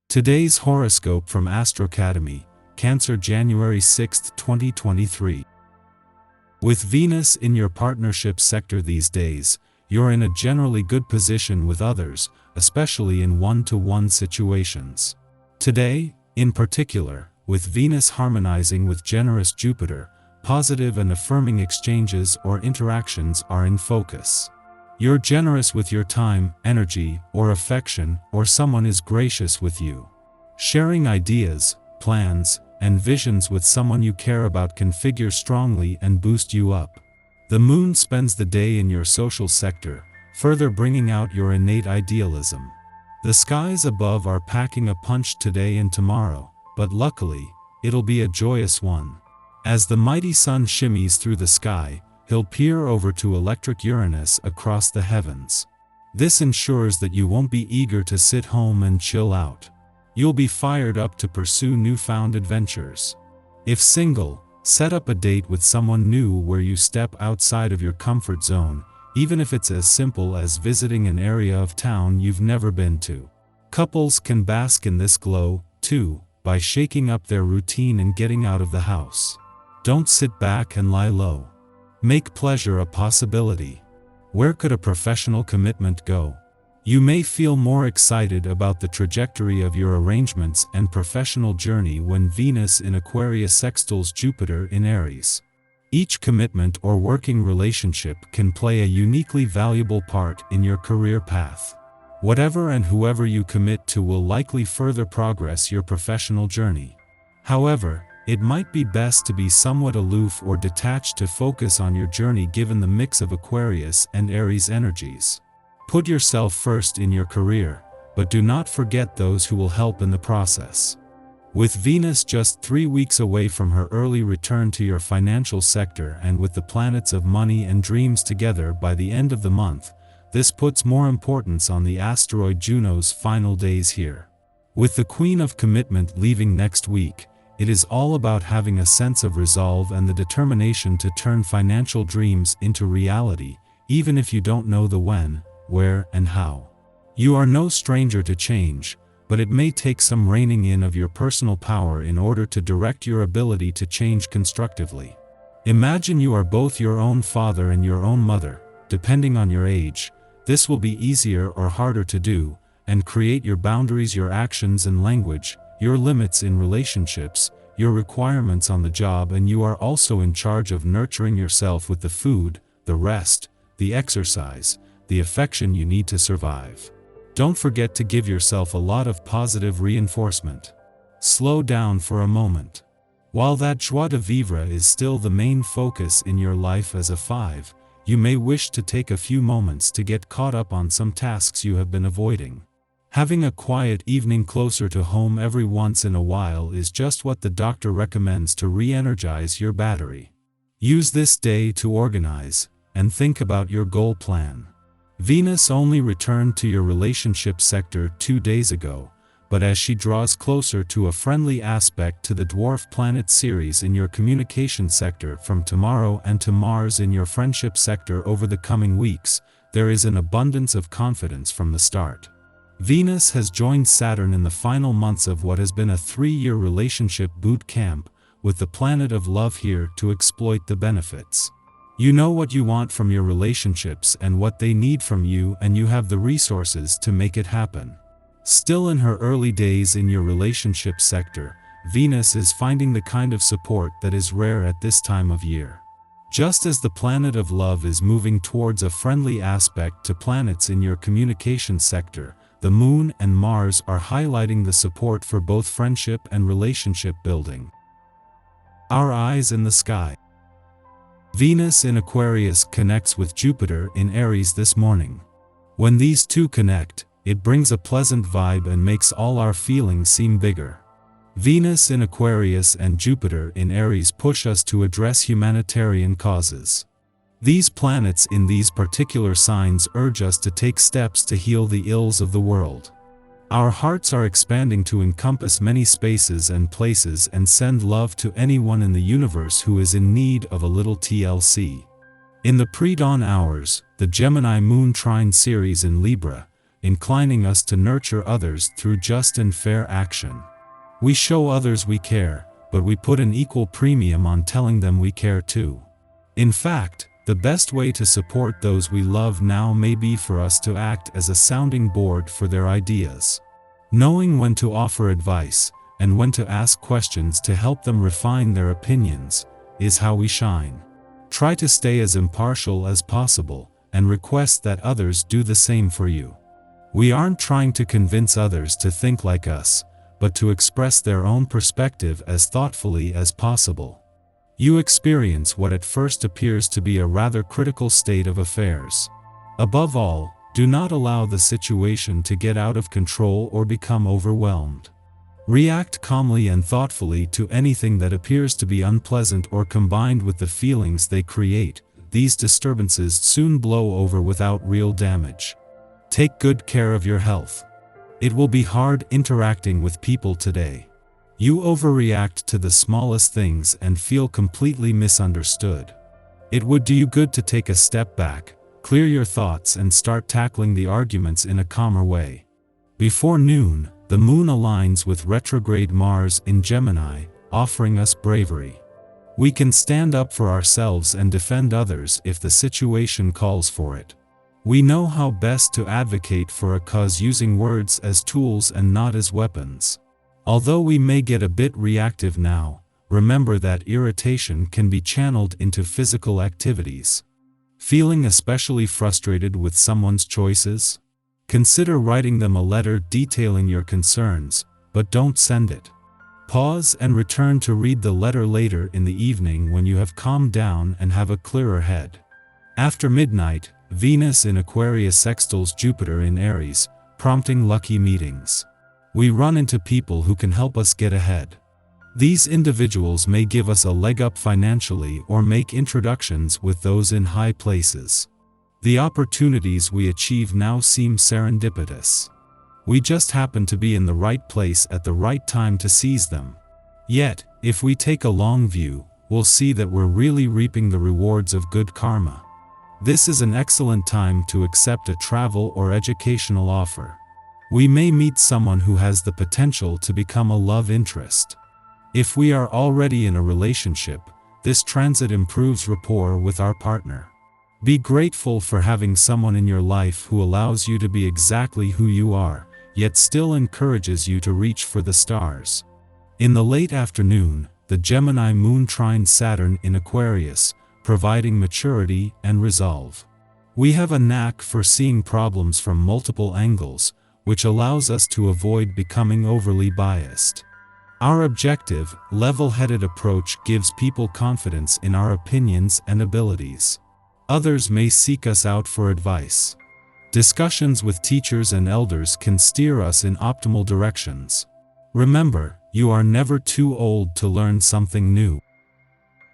Today's horoscope from Astro Academy, Cancer, January 6, 2023. With Venus in your partnership sector these days, you're in a generally good position with others, especially in one-to-one situations. Today, in particular, with Venus harmonizing with generous Jupiter, positive and affirming exchanges or interactions are in focus. You're generous with your time, energy, or affection, or someone is gracious with you. Sharing ideas, plans, and visions with someone you care about can figure strongly and boost you up. The moon spends the day in your social sector, further bringing out your innate idealism. The skies above are packing a punch today and tomorrow, but luckily, it'll be a joyous one. As the mighty sun shimmies through the sky, he'll peer over to electric Uranus across the heavens. This ensures that you won't be eager to sit home and chill out. You'll be fired up to pursue newfound adventures. If single, set up a date with someone new where you step outside of your comfort zone, even if it's as simple as visiting an area of town you've never been to. Couples can bask in this glow, too, by shaking up their routine and getting out of the house. Don't sit back and lie low. Make pleasure a possibility. Where could a professional commitment go? You may feel more excited about the trajectory of your arrangements and professional journey when Venus in Aquarius sextiles Jupiter in Aries. Each commitment or working relationship can play a uniquely valuable part in your career path. Whatever and whoever you commit to will likely further progress your professional journey. However, it might be best to be somewhat aloof or detached to focus on your journey given the mix of Aquarius and Aries energies. Put yourself first in your career, but do not forget those who will help in the process. With Venus just 3 weeks away from her early return to your financial sector and with the planets of money and dreams together by the end of the month, this puts more importance on the asteroid Juno's final days here. With the Queen of Commitment leaving next week, it is all about having a sense of resolve and the determination to turn financial dreams into reality, even if you don't know the when, where, and how. You are no stranger to change, but it may take some reining in of your personal power in order to direct your ability to change constructively. Imagine you are both your own father and your own mother, depending on your age. This will be easier or harder to do, and create your boundaries, your actions and language, your limits in relationships, your requirements on the job, and you are also in charge of nurturing yourself with the food, the rest, the exercise, the affection you need to survive. Don't forget to give yourself a lot of positive reinforcement. Slow down for a moment. While that joie de vivre is still the main focus in your life as a 5, you may wish to take a few moments to get caught up on some tasks you have been avoiding. Having a quiet evening closer to home every once in a while is just what the doctor recommends to re-energize your battery. Use this day to organize and think about your goal plan. Venus only returned to your relationship sector 2 days ago, but as she draws closer to a friendly aspect to the dwarf planet Ceres in your communication sector from tomorrow and to Mars in your friendship sector over the coming weeks, there is an abundance of confidence from the start. Venus has joined Saturn in the final months of what has been a 3-year relationship boot camp, with the planet of love here to exploit the benefits. You know what you want from your relationships and what they need from you, and you have the resources to make it happen. Still in her early days in your relationship sector, Venus is finding the kind of support that is rare at this time of year. Just as the planet of love is moving towards a friendly aspect to planets in your communication sector, the Moon and Mars are highlighting the support for both friendship and relationship building. Our eyes in the sky. Venus in Aquarius connects with Jupiter in Aries this morning. When these two connect, it brings a pleasant vibe and makes all our feelings seem bigger. Venus in Aquarius and Jupiter in Aries push us to address humanitarian causes. These planets in these particular signs urge us to take steps to heal the ills of the world. Our hearts are expanding to encompass many spaces and places and send love to anyone in the universe who is in need of a little TLC. In the pre-dawn hours, the Gemini moon trine Ceres in Libra, inclining us to nurture others through just and fair action. We show others we care, but we put an equal premium on telling them we care too. In fact, the best way to support those we love now may be for us to act as a sounding board for their ideas. Knowing when to offer advice, and when to ask questions to help them refine their opinions, is how we shine. Try to stay as impartial as possible, and request that others do the same for you. We aren't trying to convince others to think like us, but to express their own perspective as thoughtfully as possible. You experience what at first appears to be a rather critical state of affairs. Above all, do not allow the situation to get out of control or become overwhelmed. React calmly and thoughtfully to anything that appears to be unpleasant or combined with the feelings they create. These disturbances soon blow over without real damage. Take good care of your health. It will be hard interacting with people today. You overreact to the smallest things and feel completely misunderstood. It would do you good to take a step back, clear your thoughts and start tackling the arguments in a calmer way. Before noon, the moon aligns with retrograde Mars in Gemini, offering us bravery. We can stand up for ourselves and defend others if the situation calls for it. We know how best to advocate for a cause using words as tools and not as weapons. Although we may get a bit reactive now, remember that irritation can be channeled into physical activities. Feeling especially frustrated with someone's choices? Consider writing them a letter detailing your concerns, but don't send it. Pause and return to read the letter later in the evening when you have calmed down and have a clearer head. After midnight, Venus in Aquarius sextiles Jupiter in Aries, prompting lucky meetings. We run into people who can help us get ahead. These individuals may give us a leg up financially or make introductions with those in high places. The opportunities we achieve now seem serendipitous. We just happen to be in the right place at the right time to seize them. Yet, if we take a long view, we'll see that we're really reaping the rewards of good karma. This is an excellent time to accept a travel or educational offer. We may meet someone who has the potential to become a love interest. If we are already in a relationship, this transit improves rapport with our partner. Be grateful for having someone in your life who allows you to be exactly who you are, yet still encourages you to reach for the stars. In the late afternoon, the Gemini moon trines Saturn in Aquarius, providing maturity and resolve. We have a knack for seeing problems from multiple angles, which allows us to avoid becoming overly biased. Our objective, level-headed approach gives people confidence in our opinions and abilities. Others may seek us out for advice. Discussions with teachers and elders can steer us in optimal directions. Remember, you are never too old to learn something new.